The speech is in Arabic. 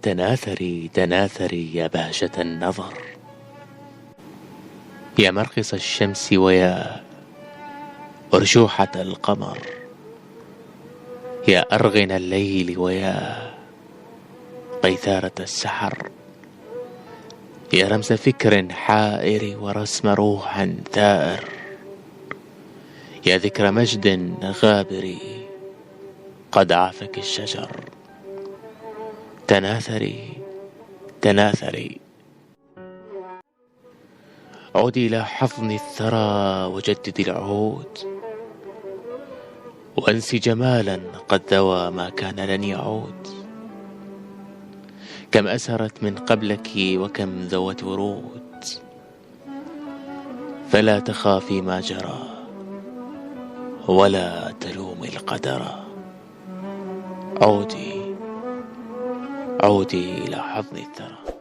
تناثري تناثري يا بهجة النظر، يا مرقص الشمس ويا أرجوحة القمر، يا أرغن الليل ويا قيثارة السحر، يا رمز فكر حائر ورسم روح ثائر، يا ذكر مجد غابر قد عافك الشجر. تناثري تناثري، عودي إلى حضن الثرى وجددي العهود، وأنسي جمالا قد ذوى ما كان لن يعود. كم أسرت من قبلك وكم ذوت ورود، فلا تخافي ما جرى ولا تلومي القدر. عودي عودي إلى حضن الثرى.